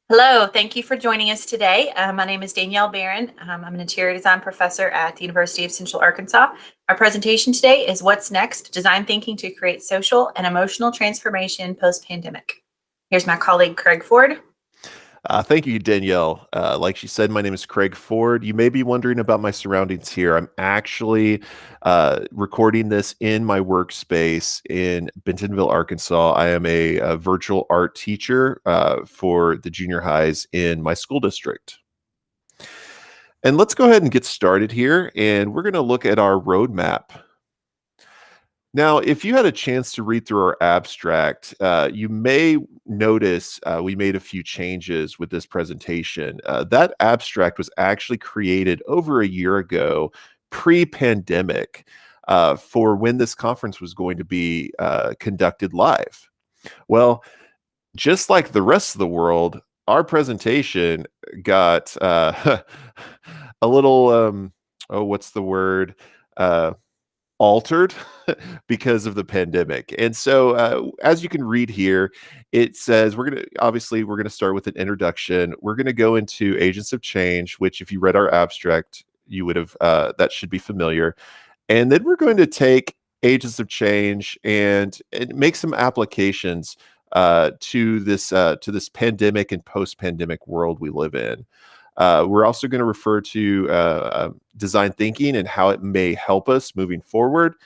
Hello, thank you for joining us today. My name is Danielle Barron. I'm an interior design professor at the University of Central Arkansas. Our presentation today is What's Next? Design Thinking to Create Social and Emotional Transformation Post-Pandemic. Here's my colleague, Craig Ford. Thank you, Danielle. Like she said, my name is Craig Ford. You may be wondering about my surroundings here. I'm actually recording this in my workspace in Bentonville, Arkansas. I am a virtual art teacher for the junior highs in my school district. And let's go ahead and get started here. And we're going to look at our roadmap. Now, if you had a chance to read through our abstract, you may notice we made a few changes with this presentation. That abstract was actually created over a year ago, pre-pandemic, for when this conference was going to be conducted live. Well, just like the rest of the world, our presentation got a little, what's the word? Altered because of the pandemic. And so as you can read here, it says we're going to start with an introduction. We're going to go into agents of change, which if you read our abstract, you would have that should be familiar. And then we're going to take agents of change and make some applications to this pandemic and post-pandemic world we live in. We're also going to refer to design thinking and how it may help us moving forward.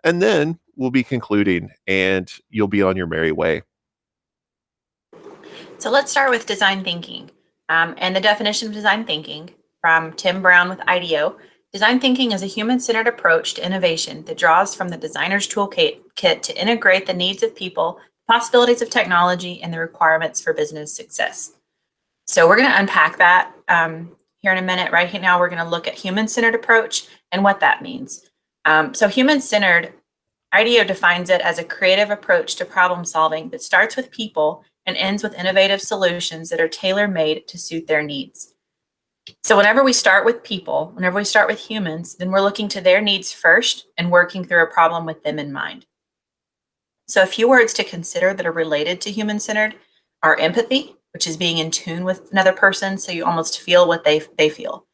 And then we'll be concluding and you'll be on your merry way. So let's start with design thinking and the definition of design thinking from Tim Brown with IDEO. Design thinking is a human-centered approach to innovation that draws from the designer's toolkit to integrate the needs of people, possibilities of technology, and the requirements for business success. So we're going to unpack that here in a minute. Right now, we're going to look at human-centered approach and what that means. So human-centered, IDEO defines it as a creative approach to problem solving that starts with people and ends with innovative solutions that are tailor-made to suit their needs. So whenever we start with people, whenever we start with humans, then we're looking to their needs first and working through a problem with them in mind. So a few words to consider that are related to human-centered are empathy, which is being in tune with another person, so you almost feel what they feel.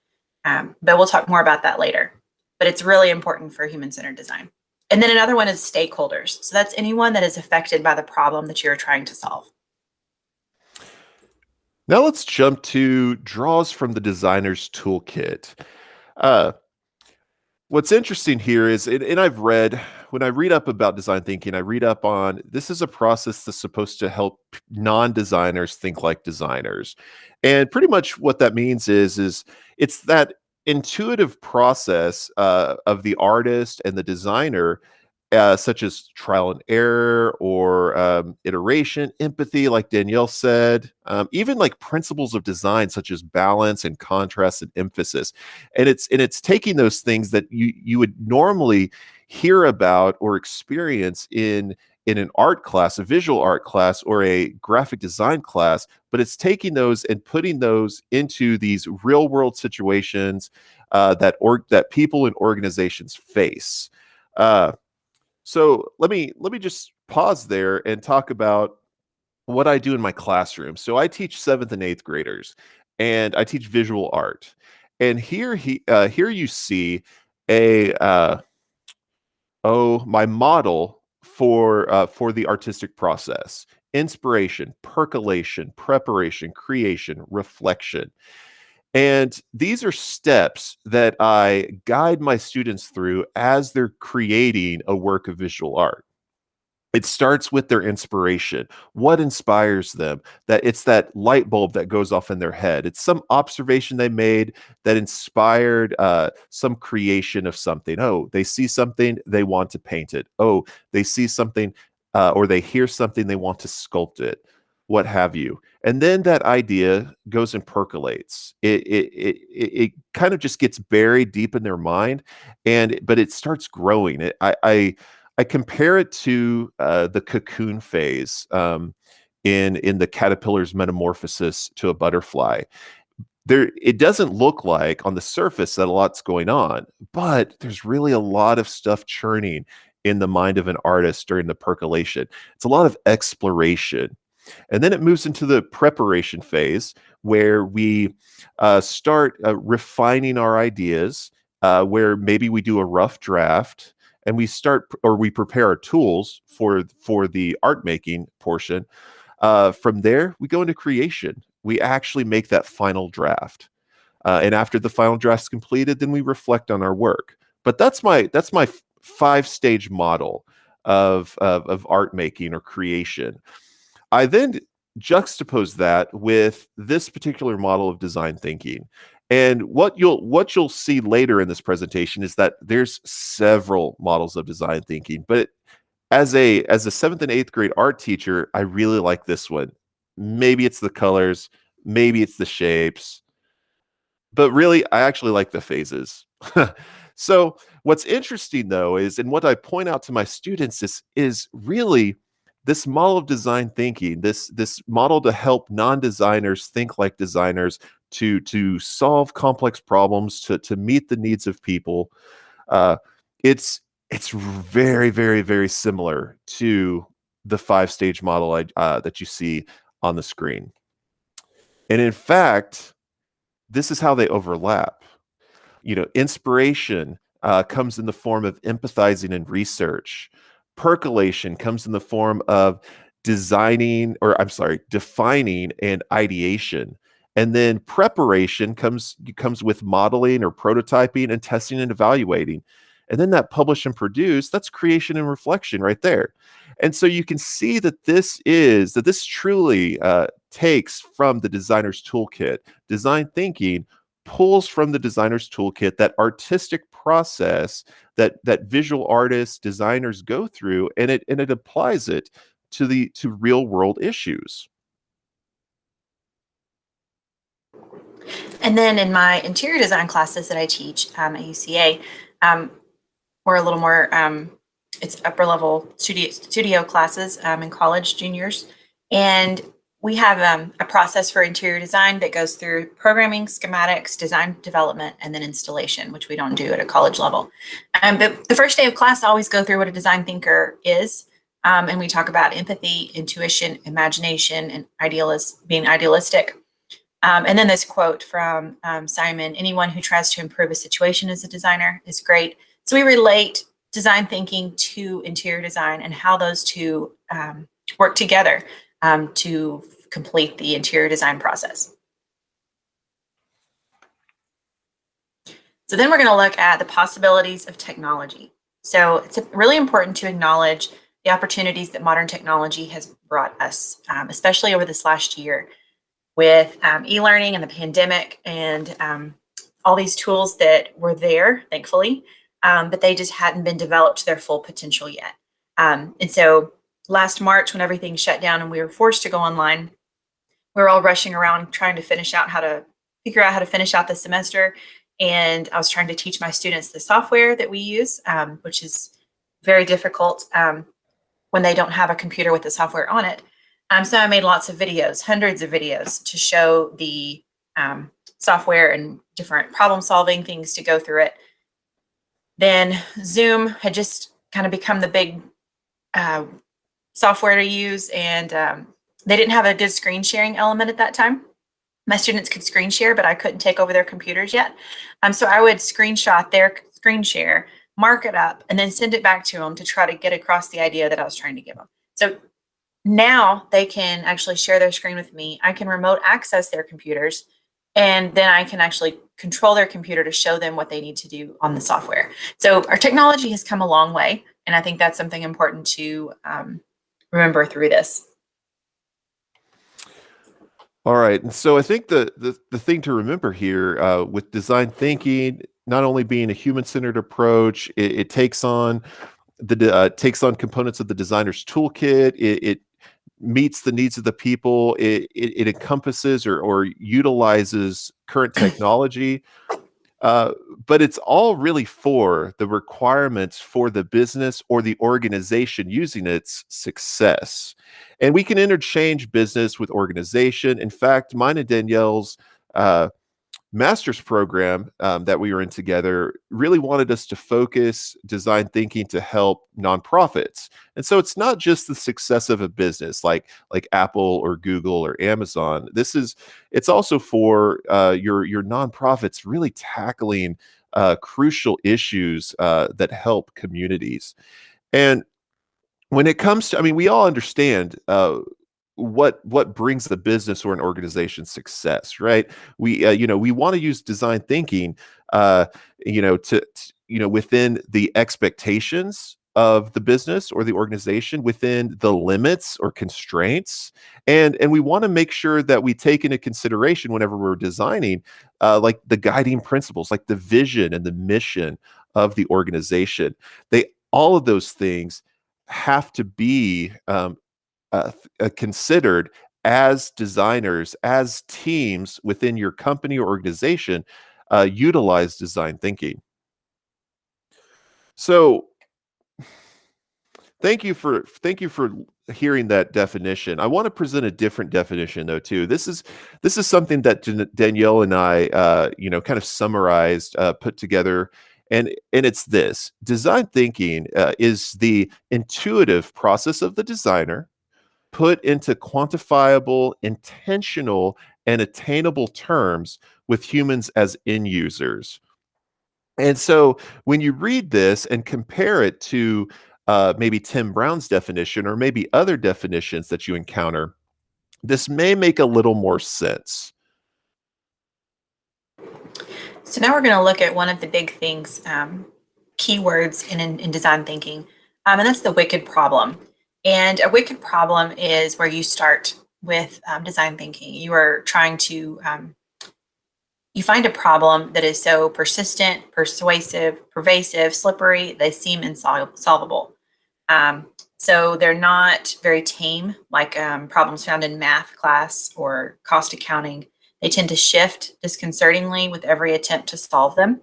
But we'll talk more about that later. But it's really important for human-centered design. And then another one is stakeholders. So that's anyone that is affected by the problem that you're trying to solve. Now let's jump to draws from the designer's toolkit. What's interesting here is, and I've read, when I read up about design thinking, I read up on this is a process that's supposed to help non-designers think like designers. And pretty much what that means is it's that intuitive process of the artist and the designer, such as trial and error or iteration, empathy, like Danielle said, even like principles of design such as balance and contrast and emphasis. And it's taking those things that you would normally hear about or experience in an art class, a visual art class, or a graphic design class, but it's taking those and putting those into these real world situations that people and organizations face. So let me just pause there and talk about what I do in my classroom. So I teach 7th and 8th graders, and I teach visual art. And here you see a my model for the artistic process: inspiration, percolation, preparation, creation, reflection. And these are steps that I guide my students through as they're creating a work of visual art. It starts with their inspiration. What inspires them? That it's that light bulb that goes off in their head. It's some observation they made that inspired some creation of something. Oh, they see something, they want to paint it. Oh, they see something or they hear something, they want to sculpt it, what have you. And then that idea goes and percolates. It kind of just gets buried deep in their mind, but it starts growing. I compare it to the cocoon phase in the caterpillar's metamorphosis to a butterfly. It doesn't look like on the surface that a lot's going on, but there's really a lot of stuff churning in the mind of an artist during the percolation. It's a lot of exploration. And then it moves into the preparation phase where we start refining our ideas, where maybe we do a rough draft and we prepare our tools for the art making portion. From there, we go into creation. We actually make that final draft. And after the final draft is completed, then we reflect on our work. But that's my 5-stage model of art making or creation. I then juxtapose that with this particular model of design thinking. And what you'll see later in this presentation is that there's several models of design thinking, but as a 7th and 8th grade art teacher, I really like this one. Maybe it's the colors, maybe it's the shapes, but really, I actually like the phases. So what's interesting though is, and what I point out to my students is really this model of design thinking, this model to help non-designers think like designers, to solve complex problems, to meet the needs of people. Uh, it's very, very, very similar to the 5-stage model that you see on the screen. And in fact, this is how they overlap. Inspiration comes in the form of empathizing and research. Percolation comes in the form of defining and ideation. And then preparation comes with modeling or prototyping and testing and evaluating. And then that publish and produce, that's creation and reflection right there. And so you can see that this truly takes from the designer's toolkit. Design thinking pulls from the designer's toolkit that artistic process that visual artists, designers go through, and it applies it to real world issues. And then in my interior design classes that I teach at UCA, we're a little more, it's upper level studio classes in college juniors. And we have a process for interior design that goes through programming, schematics, design development, and then installation, which we don't do at a college level. But the first day of class, I always go through what a design thinker is. And we talk about empathy, intuition, imagination, and being idealistic. And then this quote from Simon: anyone who tries to improve a situation as a designer is great. So we relate design thinking to interior design and how those two work together to complete the interior design process. So then we're going to look at the possibilities of technology. So it's really important to acknowledge the opportunities that modern technology has brought us, especially over this last year with e-learning and the pandemic and all these tools that were there, thankfully, but they just hadn't been developed to their full potential yet. And so last March, when everything shut down and we were forced to go online, we were all rushing around trying to figure out how to finish out the semester. And I was trying to teach my students the software that we use, which is very difficult when they don't have a computer with the software on it. So I made lots of videos, hundreds of videos, to show the software and different problem solving things to go through it. Then Zoom had just kind of become the big software to use, and they didn't have a good screen sharing element at that time. My students could screen share, but I couldn't take over their computers yet. So I would screenshot their screen share, mark it up, and then send it back to them to try to get across the idea that I was trying to give them. So now they can actually share their screen with me. I can remote access their computers, and then I can actually control their computer to show them what they need to do on the software. So our technology has come a long way, and I think that's something important to remember through this. All right, and so I think the thing to remember here with design thinking, not only being a human-centered approach, it takes on components of the designer's toolkit. It meets the needs of the people. It encompasses or utilizes current technology, but it's all really for the requirements for the business or the organization using its success. And we can interchange business with organization. In fact, mine and Danielle's master's program that we were in together really wanted us to focus design thinking to help nonprofits. And so it's not just the success of a business like Apple or Google or Amazon. It's also for your nonprofits really tackling crucial issues that help communities. And when it comes to, I mean, we all understand what brings the business or an organization success, right? We want to use design thinking, uh, within the expectations of the business or the organization, within the limits or constraints, and we want to make sure that we take into consideration whenever we're designing, like the guiding principles, like the vision and the mission of the organization. They All of those things have to be considered as designers, as teams within your company or organization utilize design thinking. So thank you for hearing that definition. I want to present a different definition though too. This is something that Danielle and I kind of summarized, put together, and it's this: design thinking is the intuitive process of the designer put into quantifiable, intentional, and attainable terms with humans as end users. And so when you read this and compare it to maybe Tim Brown's definition or maybe other definitions that you encounter, this may make a little more sense. So now we're going to look at one of the big things, keywords in design thinking, and that's the wicked problem. And a wicked problem is where you start with design thinking. You are trying to you find a problem that is so persistent, persuasive, pervasive, slippery, they seem insolvable. So they're not very tame, like problems found in math class or cost accounting. They tend to shift disconcertingly with every attempt to solve them.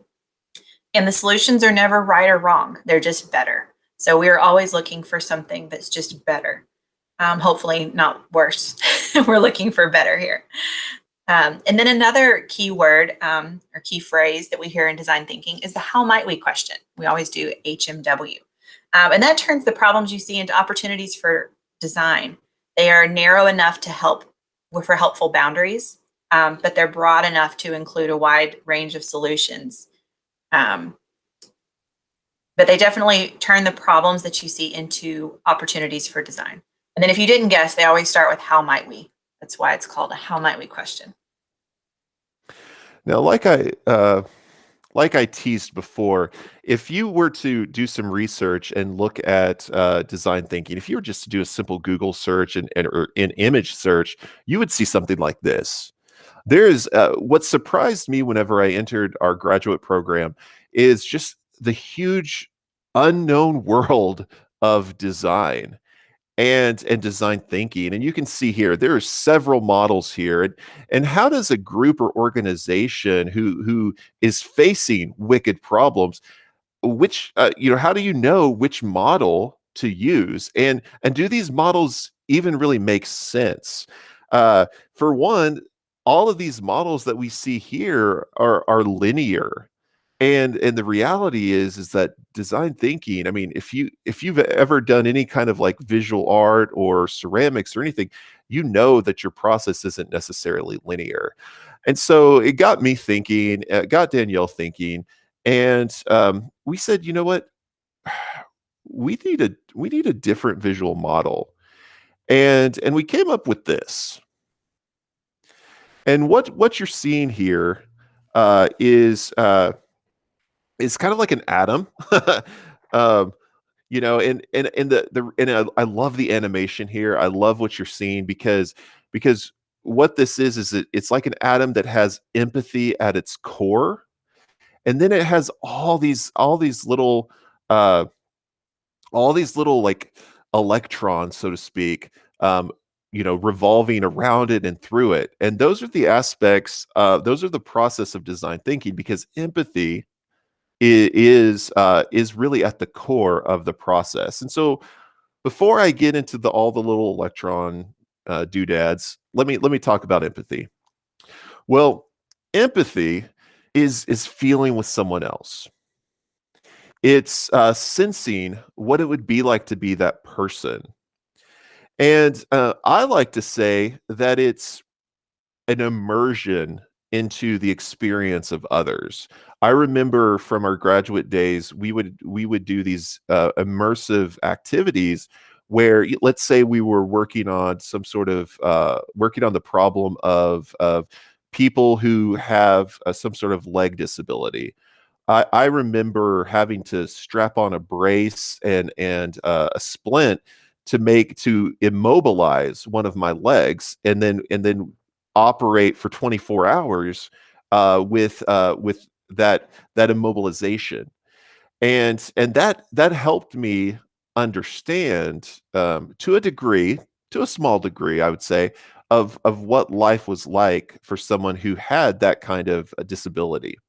And the solutions are never right or wrong, they're just better. So we're always looking for something that's just better. Hopefully, not worse. We're looking for better here. And then another key word or key phrase that we hear in design thinking is the how might we question. We always do HMW. And that turns the problems you see into opportunities for design. They are narrow enough to help for helpful boundaries, but they're broad enough to include a wide range of solutions. Um, but they definitely turn the problems that you see into opportunities for design. And then if you didn't guess, they always start with how might we. That's why it's called a how might we question. Now, like I teased before, if you were to do some research and look at design thinking, if you were just to do a simple Google search or an image search, you would see something like this. There's what surprised me whenever I entered our graduate program is just the huge unknown world of design and design thinking. And you can see here there are several models here. And how does a group or organization who is facing wicked problems, which how do you know which model to use, and do these models even really make sense? For one, all of these models that we see here are linear, and the reality is that design thinking, I mean, if you've ever done any kind of like visual art or ceramics or anything, you know that your process isn't necessarily linear. And so it got me thinking, got Danielle thinking, and we said, you know what, we need a different visual model, and we came up with this. And what you're seeing here is kind of like an atom. um, I love the animation here. I love what you're seeing because what this is it's like an atom that has empathy at its core, and then it has uh all these little like electrons, so to speak, revolving around it and through it. And those are the aspects, those are the process of design thinking, because empathy is really at the core of the process. And so before I get into all the little electron doodads, let me talk about empathy. Well, Empathy is feeling with someone else. It's sensing what it would be like to be that person. And I like to say that it's an immersion into the experience of others. I remember from our graduate days, we would do these immersive activities where, let's say, we were working on some sort of working on the problem of people who have some sort of leg disability. I remember having to strap on a brace and a splint to immobilize one of my legs, and then operate for 24 hours with that immobilization, and that helped me understand, to a degree, to a small degree, I would say, of what life was like for someone who had that kind of a disability.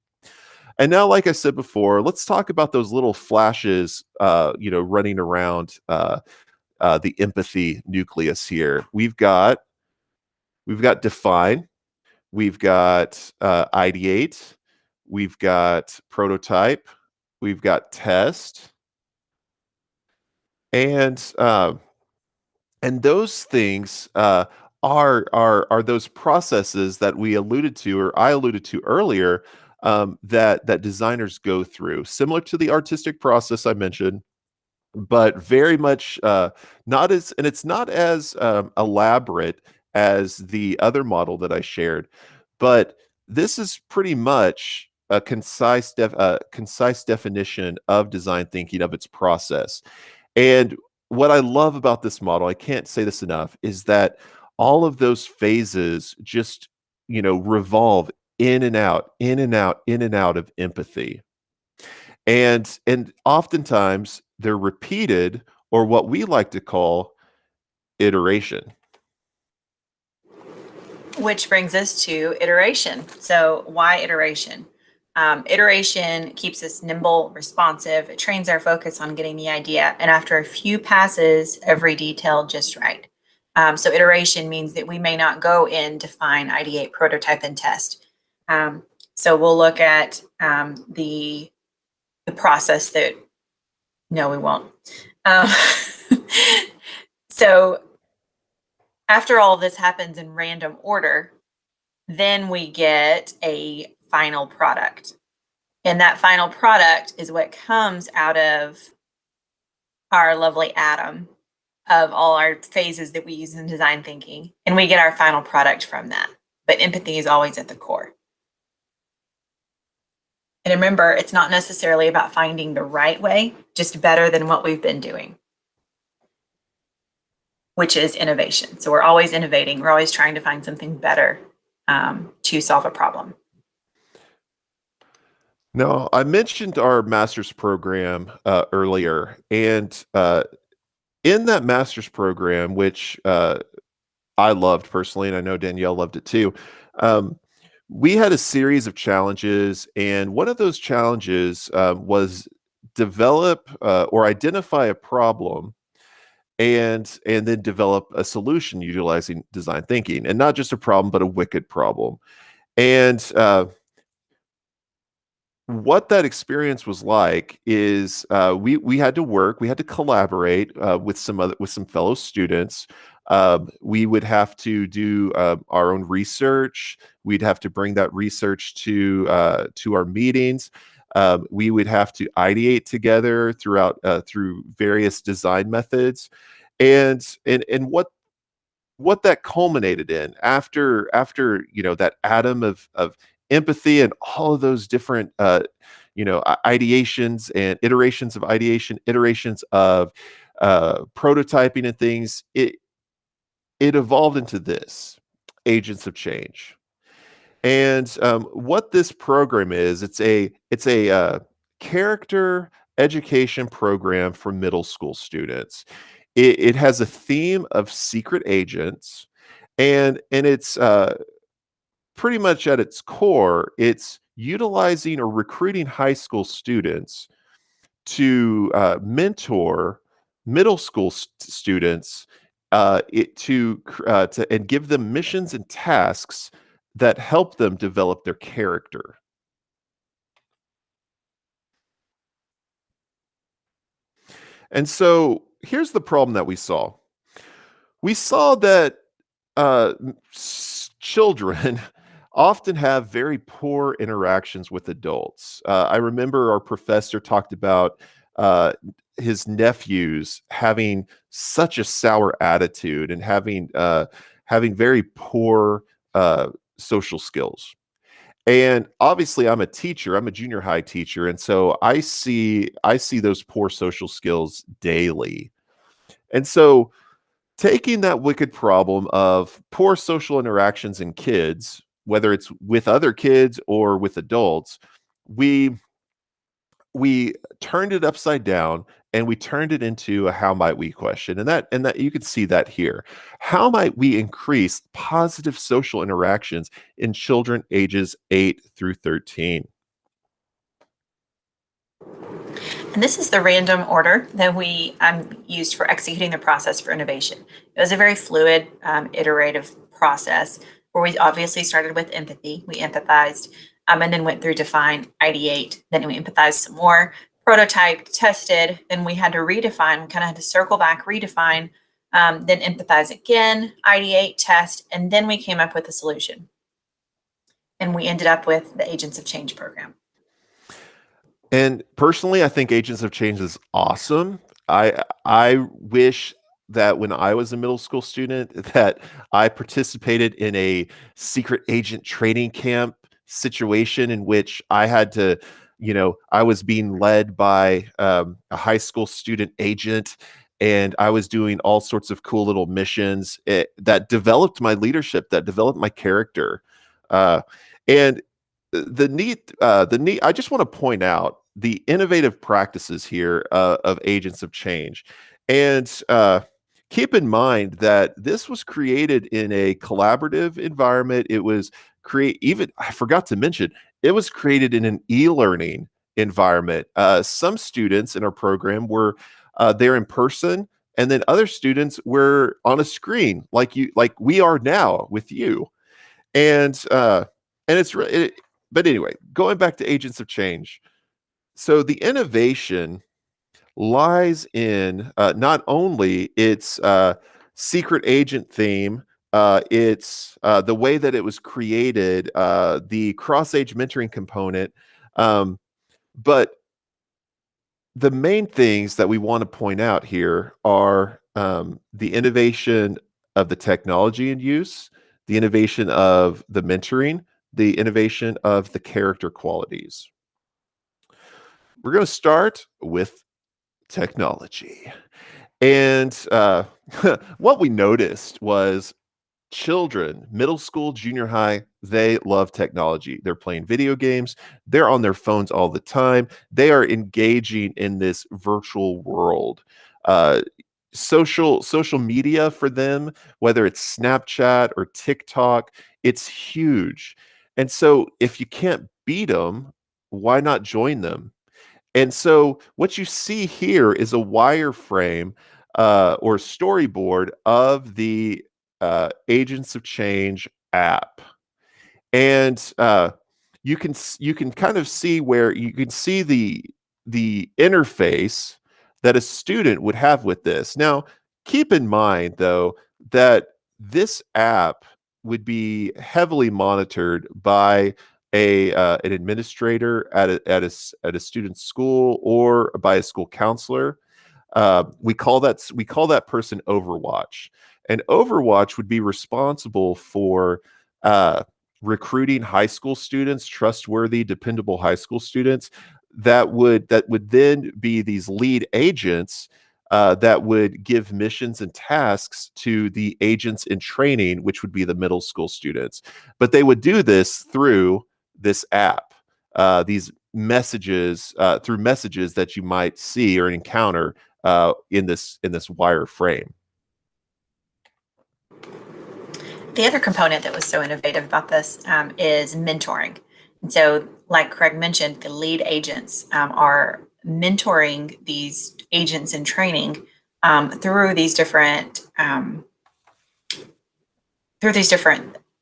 And now, like I said before, let's talk about those little flashes, running around the empathy nucleus here. We've got define, we've got ideate, we've got prototype, we've got test, and those things are those processes that we alluded to, or I alluded to earlier, that designers go through, similar to the artistic process I mentioned, but very much not as, and it's not as elaborate as the other model that I shared, but this is pretty much a concise definition of design thinking, of its process. And what I love about this model, I can't say this enough, is that all of those phases just, revolve in and out, in and out, in and out of empathy. And oftentimes they're repeated, or what we like to call iteration. Which brings us to iteration. So why iteration? Iteration keeps us nimble, responsive. It trains our focus on getting the idea. And after a few passes, every detail just right. So iteration means that we may not go in, define, ideate, prototype, and test. So we'll look at the process that, no, we won't. Um, so after all of this happens in random order, then we get a final product. And that final product is what comes out of our lovely atom of all our phases that we use in design thinking. And we get our final product from that. But empathy is always at the core. And remember, it's not necessarily about finding the right way, just better than what we've been doing, which is innovation. So we're always innovating. We're always trying to find something better to solve a problem. Now, I mentioned our master's program earlier, and in that master's program, which I loved personally, and I know Danielle loved it too, we had a series of challenges, and one of those challenges was develop or identify a problem, and then develop a solution utilizing design thinking, and not just a problem, but a wicked problem. And what that experience was like is, we had to work, we had to collaborate with some fellow students. We would have to do our own research. We'd have to bring that research to our meetings. We would have to ideate together through various design methods, and what that culminated in, after that atom of empathy and all of those different ideations and iterations of ideation, iterations of prototyping and things, it evolved into this: agents of change. And what this program is, it's a character education program for middle school students. It has a theme of secret agents, and it's pretty much at its core, it's utilizing or recruiting high school students to mentor middle school students, and give them missions and tasks that help them develop their character. And so here's the problem that we saw. We saw that children often have very poor interactions with adults. I remember our professor talked about uh, his nephews having such a sour attitude and having very poor social skills. And obviously, I'm a teacher. I'm a junior high teacher, and so I see those poor social skills daily. And so taking that wicked problem of poor social interactions in kids, whether it's with other kids or with adults, we we turned it upside down and we turned it into a how might we question. And that you can see that here. How might we increase positive social interactions in children ages 8 through 13? And this is the random order that we used for executing the process for innovation. It was a very fluid, iterative process where we obviously started with empathy. We empathized and then went through define, ideate. Then we empathized some more, prototyped, tested. Then we had to redefine, we kind of had to circle back, redefine, then empathize again, ideate, test, and then we came up with a solution. And we ended up with the Agents of Change program. And personally, I think Agents of Change is awesome. I wish that when I was a middle school student that I participated in a secret agent training camp situation in which I had to, I was being led by a high school student agent, and I was doing all sorts of cool little missions that developed my leadership, that developed my character. And the neat I just want to point out the innovative practices here of Agents of Change. And keep in mind that this was created in a collaborative environment. It was even I forgot to mention it was created in an e-learning environment. Some students in our program were there in person, and then other students were on a screen like we are now with you. And uh and it's re- but anyway, going back to Agents of Change. So the innovation lies in not only its secret agent theme, it's the way that it was created, the cross age mentoring component, um, but the main things that we want to point out here are the innovation of the technology in use, the innovation of the mentoring, the innovation of the character qualities. We're going to start with technology. And what we noticed was children, middle school, junior high, they love technology. They're playing video games, they're on their phones all the time, they are engaging in this virtual world. Uh, social media for them, whether it's Snapchat or TikTok, it's huge. And so if you can't beat them, why not join them? And so what you see here is a wireframe or storyboard of the Agents of Change app. And you can kind of see where you can see the interface that a student would have with this. Now, keep in mind though that this app would be heavily monitored by an administrator at a student's school or by a school counselor. We call that person Overwatch, and Overwatch would be responsible for uh, recruiting high school students, trustworthy, dependable high school students that would then be these lead agents that would give missions and tasks to the agents in training, which would be the middle school students. But they would do this through this app, these messages through messages that you might see or encounter in this wire frame. The other component that was so innovative about this is mentoring. And so, like Craig mentioned, the lead agents are mentoring these agents in training through these different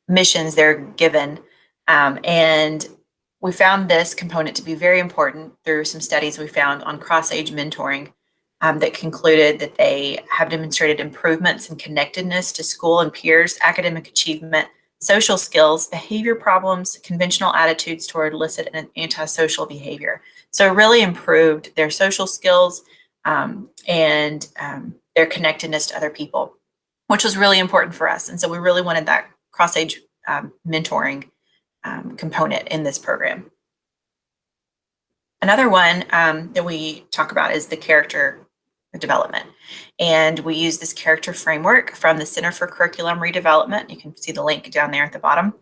missions they're given. And we found this component to be very important through some studies we found on cross-age mentoring that concluded that they have demonstrated improvements in connectedness to school and peers, academic achievement, social skills, behavior problems, conventional attitudes toward illicit and antisocial behavior. So it really improved their social skills and their connectedness to other people, which was really important for us. And so we really wanted that cross-age mentoring component in this program. Another one that we talk about is the character development. And we use this character framework from the Center for Curriculum Redevelopment. You can see the link down there at the bottom.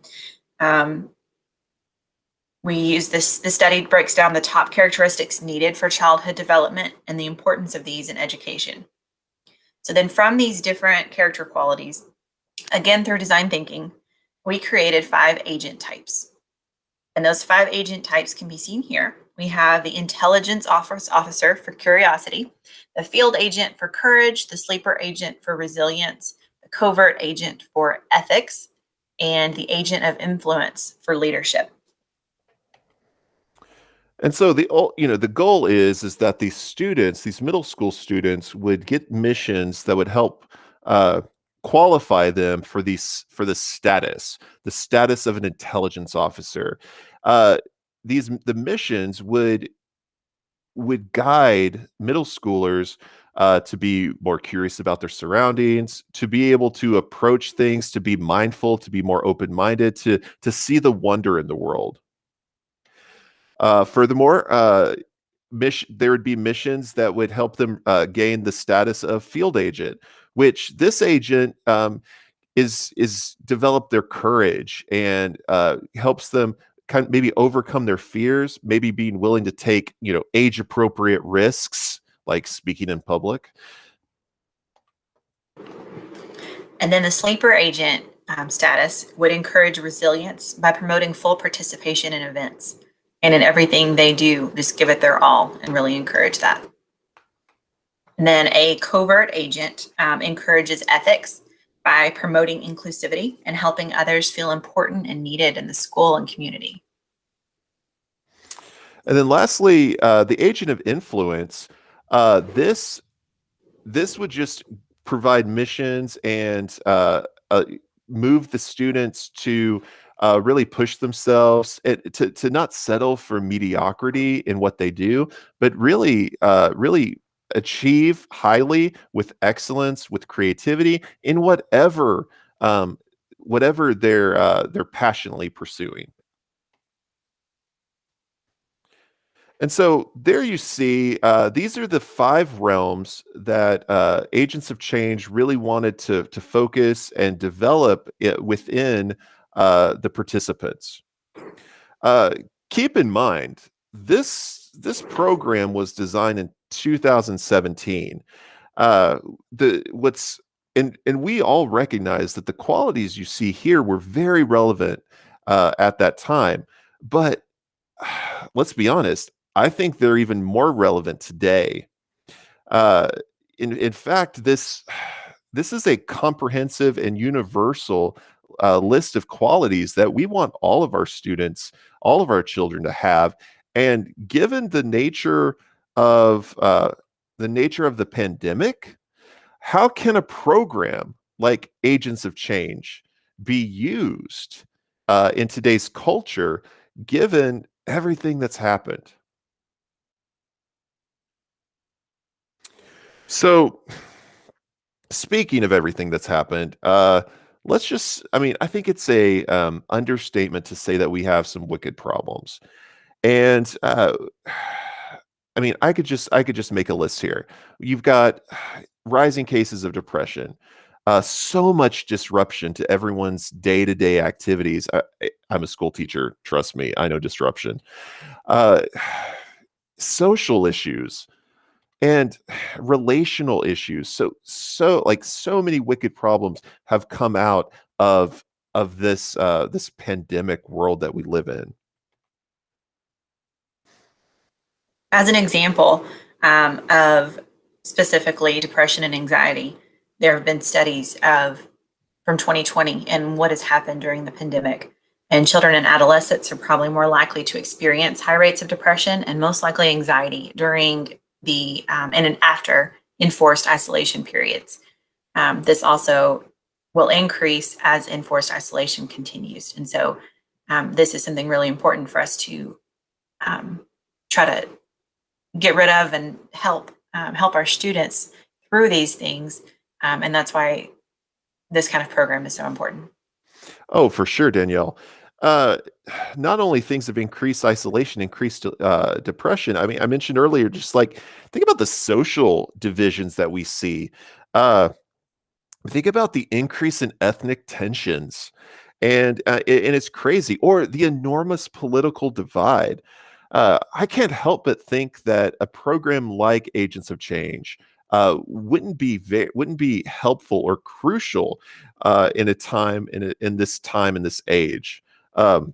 We use this study breaks down the top characteristics needed for childhood development and the importance of these in education. So then from these different character qualities, again, through design thinking, we created 5 agent types. And those 5 agent types can be seen here. We have the intelligence officer for curiosity, the field agent for courage, the sleeper agent for resilience, the covert agent for ethics, and the agent of influence for leadership. And so the goal is that these students, these middle school students, would get missions that would help uh, qualify them for the status of an intelligence officer. Uh, the missions would guide middle schoolers to be more curious about their surroundings, to be able to approach things, to be mindful, to be more open-minded, to see the wonder in the world. Furthermore, there would be missions that would help them gain the status of field agent, which this agent is develop their courage and helps them kind of maybe overcome their fears, maybe being willing to take age appropriate risks like speaking in public. And then the sleeper agent status would encourage resilience by promoting full participation in events and in everything they do, just give it their all and really encourage that. And then a covert agent encourages ethics by promoting inclusivity and helping others feel important and needed in the school and community. And then lastly, the agent of influence. This would just provide missions and move the students to really push themselves, to not settle for mediocrity in what they do, but really achieve highly with excellence, with creativity in whatever they're passionately pursuing. And so there you see, these are the 5 realms that agents of change really wanted to focus and develop within the participants. Uh, Keep in mind, this program was designed in 2017. The what's and we all recognize that the qualities you see here were very relevant at that time, but let's be honest, I think they're even more relevant today. Uh, in fact, this is a comprehensive and universal list of qualities that we want all of our students, all of our children to have. And given the nature of the pandemic, how can a program like Agents of Change be used in today's culture, given everything that's happened? So, speaking of everything that's happened, I think it's a understatement to say that we have some wicked problems. And I could just make a list here. You've got rising cases of depression, so much disruption to everyone's day-to-day activities. I'm a school teacher, trust me, I know disruption. Uh, Social issues and relational issues. So many wicked problems have come out of this pandemic world that we live in. As an example of specifically depression and anxiety, there have been studies of from 2020 and what has happened during the pandemic. And children and adolescents are probably more likely to experience high rates of depression and most likely anxiety during the and after enforced isolation periods. This also will increase as enforced isolation continues. And so this is something really important for us to try to get rid of and help our students through these things. And that's why this kind of program is so important. Oh, for sure, Danielle. Uh, Not only things have increased isolation, increased depression. I mean, I mentioned earlier, just like think about the social divisions that we see. Uh, think about the increase in ethnic tensions, and it's crazy, or the enormous political divide. I can't help but think that a program like Agents of Change wouldn't be helpful or crucial in a time in this time in this age. Um,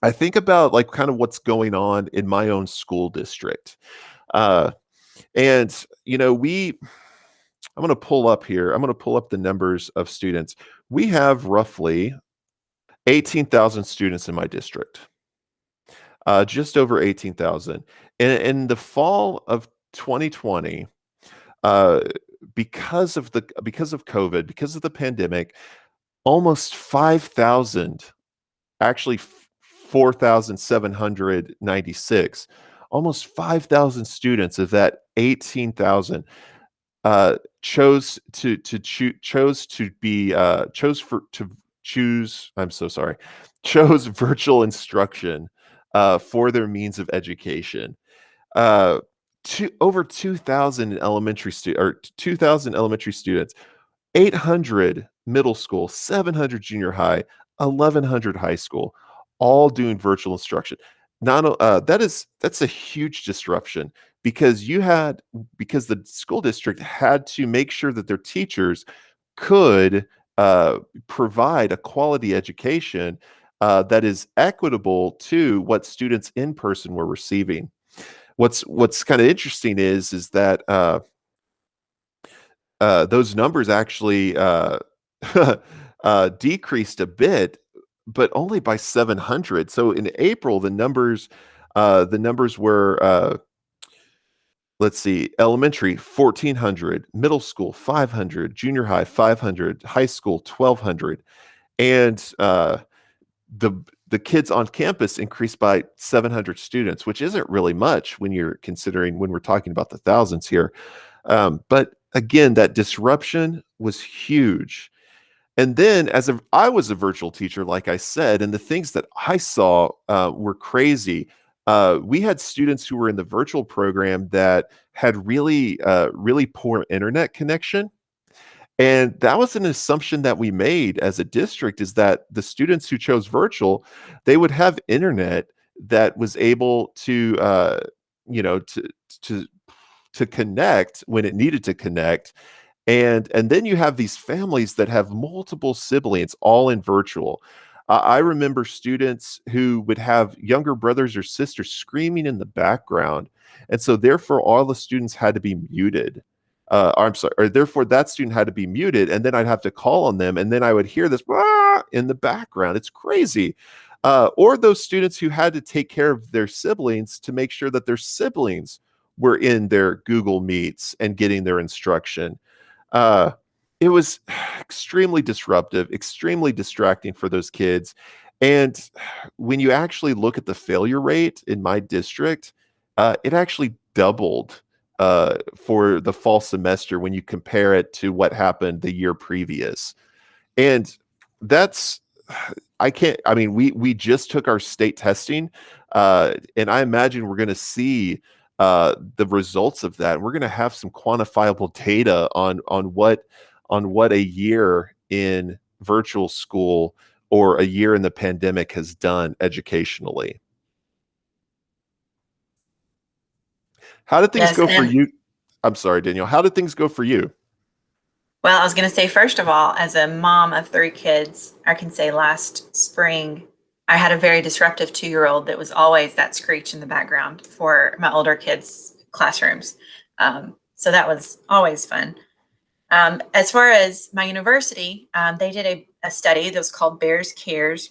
I think about like kind of what's going on in my own school district, uh, and you know we I'm going to pull up here. I'm going to pull up the numbers of students. We have roughly 18,000 students in my district, just over 18,000. In the fall of 2020, uh, because of COVID, because of the pandemic, almost 5,000, actually 4,796, almost 5,000 students of that 18,000 chose to be chose for to choose I'm so sorry chose virtual instruction for their means of education. uh over 2,000 elementary 2,000 elementary students, 800 middle school, 700 junior high, 1,100 high school, all doing virtual instruction. That's a huge disruption because because the school district had to make sure that their teachers could provide a quality education that is equitable to what students in person were receiving. What's kind of interesting is that those numbers actually decreased a bit, but only by 700. So in April, the numbers were let's see, elementary 1,400, middle school 500, junior high 500, high school 1,200, and the the kids on campus increased by 700 students, which isn't really much when you're considering when we're talking about the thousands here. But again, that disruption was huge. And then, I was a virtual teacher, like I said, and the things that I saw were crazy. We had students who were in the virtual program that had really poor internet connection, and that was an assumption that we made as a district, is that the students who chose virtual, they would have internet that was able to, you know, to to connect when it needed to connect. And then you have these families that have multiple siblings all in virtual. I remember students who would have younger brothers or sisters screaming in the background, and so therefore all the students had to be muted. Or I'm sorry, or therefore that student had to be muted, and then I'd have to call on them, and then I would hear this "Ah!" in the background. It's crazy. Or those students who had to take care of their siblings to make sure that their siblings were in their Google Meets and getting their instruction. uh, it was extremely disruptive, extremely distracting for those kids. And when you actually look at the failure rate in my district, it actually doubled for the fall semester when you compare it to what happened the year previous. And that's I can't. I mean, we just took our state testing, and I imagine we're going to see the results of that. We're going to have some quantifiable data on what a year in virtual school or a year in the pandemic has done educationally. How did things Yes, go for and you? I'm sorry, Daniel. How did things go for you? well, I was going to say, first of all, as a mom of three kids, I can say last spring, I had a very disruptive 2-year-old that was always that screech in the background for my older kids' classrooms. So that was always fun. As far as my university, they did a study that was called Bears Cares,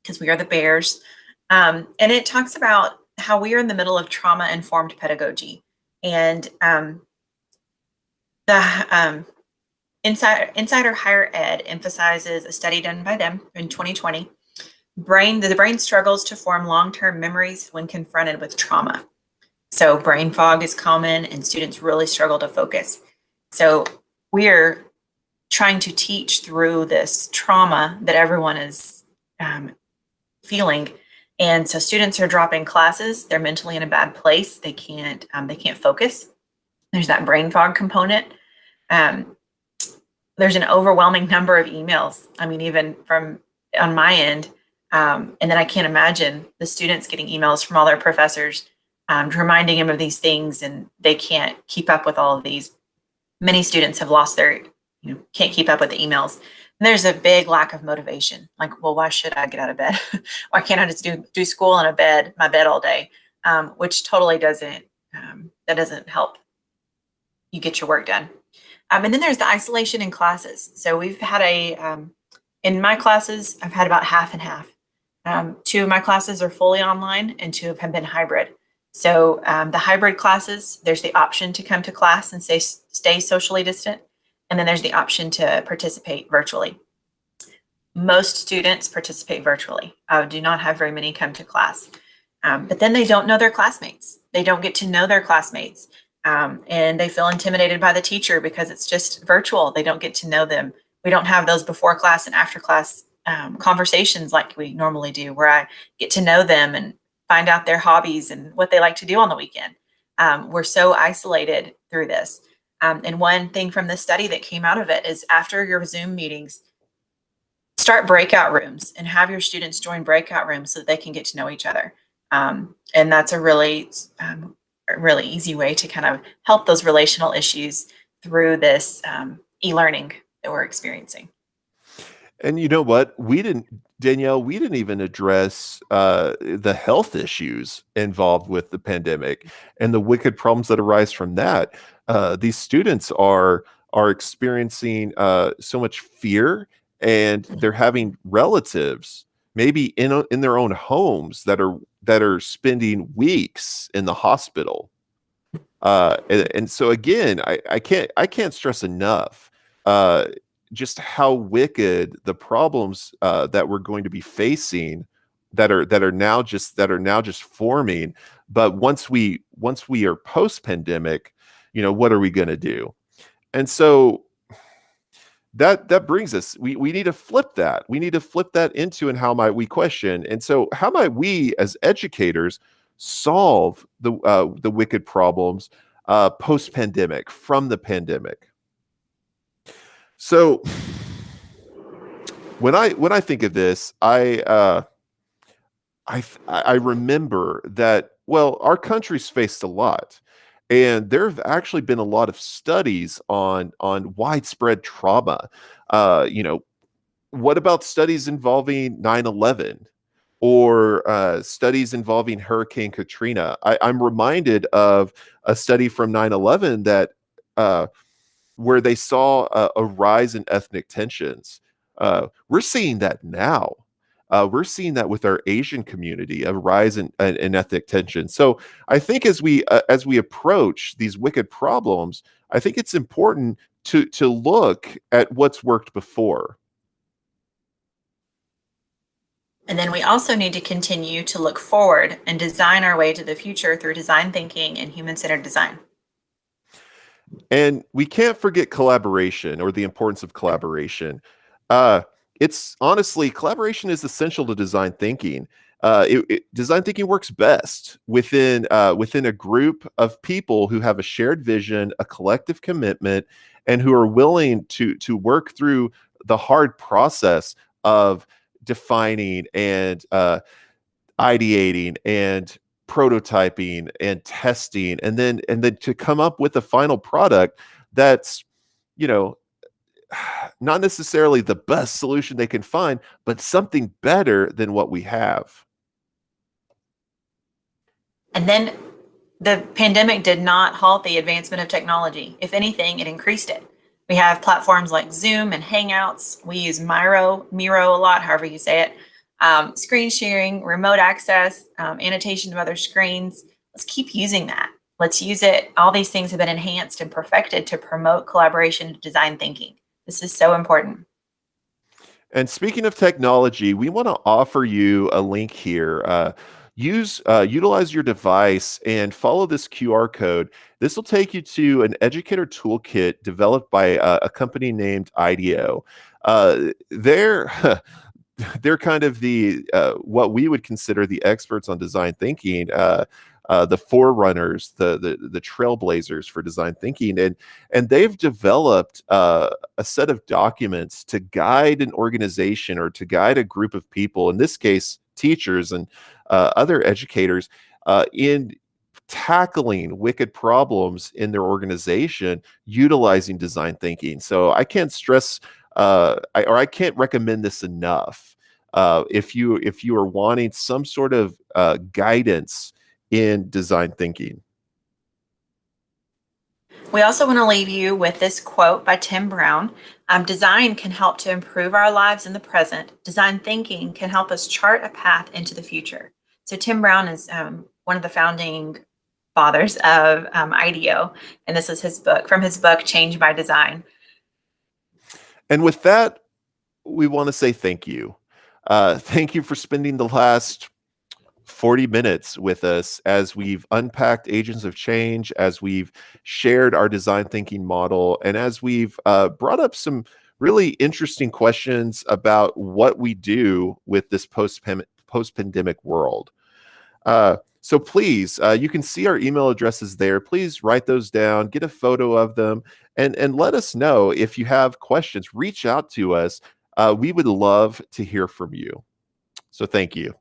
because we are the bears. And it talks about how we are in the middle of trauma-informed pedagogy. And the Insider Higher Ed emphasizes a study done by them in 2020. The brain struggles to form long-term memories when confronted with trauma. So brain fog is common and students really struggle to focus. So we're trying to teach through this trauma that everyone is feeling. And so students are dropping classes. They're mentally in a bad place. They can't focus. There's that brain fog component. Um, there's an overwhelming number of emails. I mean, even from on my end. And then I can't imagine the students getting emails from all their professors reminding them of these things, and they can't keep up with all of these. Many students have lost their, can't keep up with the emails. And there's a big lack of motivation. Like, well, why should I get out of bed? Why can't I just do school in my bed all day? Which totally doesn't, that doesn't help you get your work done. And then there's the isolation in classes. So we've had in my classes, I've had about half and half. Two of my classes are fully online and two have been hybrid. So the hybrid classes, there's the option to come to class and stay socially distant. And then there's the option to participate virtually. Most students participate virtually. Do not have very many come to class. But then they don't know their classmates. They don't get to know their classmates. And they feel intimidated by the teacher because it's just virtual. They don't get to know them. We don't have those before class and after class conversations like we normally do, where I get to know them and find out their hobbies and what they like to do on the weekend. We're so isolated through this. And one thing from the study that came out of it is, after your Zoom meetings, start breakout rooms and have your students join breakout rooms so that they can get to know each other. And that's a really easy way to kind of help those relational issues through this e-learning that we're experiencing. And you know what? Danielle, we didn't even address the health issues involved with the pandemic and the wicked problems that arise from that. These students are experiencing so much fear, and they're having relatives, maybe in their own homes, that are spending weeks in the hospital. And so again, I can't stress enough just how wicked the problems that we're going to be facing, that are now just forming. But once we are post pandemic, what are we going to do? And so that brings us, we need to flip that. We need to flip that into, and how might we question? And so how might we as educators solve the wicked problems post pandemic, from the pandemic? So when I think of this, I remember that, well, our country's faced a lot, and there have actually been a lot of studies on widespread trauma. What about studies involving 9/11, or studies involving Hurricane Katrina? I'm reminded of a study from 9/11 that where they saw a rise in ethnic tensions. We're seeing that now. We're seeing that with our Asian community, a rise in ethnic tension. So I think as we approach these wicked problems, I think it's important to look at what's worked before. And then we also need to continue to look forward and design our way to the future through design thinking and human-centered design. And we can't forget collaboration, or the importance of collaboration. Uh, it's honestly, collaboration is essential to design thinking. Design thinking works best within a group of people who have a shared vision, a collective commitment, and who are willing to work through the hard process of defining and ideating and prototyping and testing, and then to come up with a final product that's, you know not necessarily the best solution they can find, but something better than what we have. And then the pandemic did not halt the advancement of technology. If anything, it increased it. We have platforms like Zoom and Hangouts. We use Miro a lot, however you say it. Screen sharing, remote access, annotation of other screens. Let's keep using that. Let's use it. All these things have been enhanced and perfected to promote collaboration and design thinking. This is so important. And speaking of technology, we want to offer you a link here. Utilize your device and follow this QR code. This will take you to an educator toolkit developed by a company named IDEO. They're they're kind of the what we would consider the experts on design thinking. The forerunners, the trailblazers for design thinking, and they've developed a set of documents to guide an organization or to guide a group of people, in this case, teachers and other educators, in tackling wicked problems in their organization utilizing design thinking. So I can't stress, I can't recommend this enough. If you are wanting some sort of guidance in design thinking. We also want to leave you with this quote by Tim Brown. Design can help to improve our lives in the present. Design thinking can help us chart a path into the future. So Tim Brown is one of the founding fathers of IDEO, and this is his book, from his book, Change by Design. And with that, we want to say thank you. Thank you for spending the last 40 minutes with us as we've unpacked agents of change, as we've shared our design thinking model, and as we've brought up some really interesting questions about what we do with this post-pandemic world. So please, you can see our email addresses there. Please write those down, get a photo of them, and let us know if you have questions. Reach out to us. We would love to hear from you. So thank you.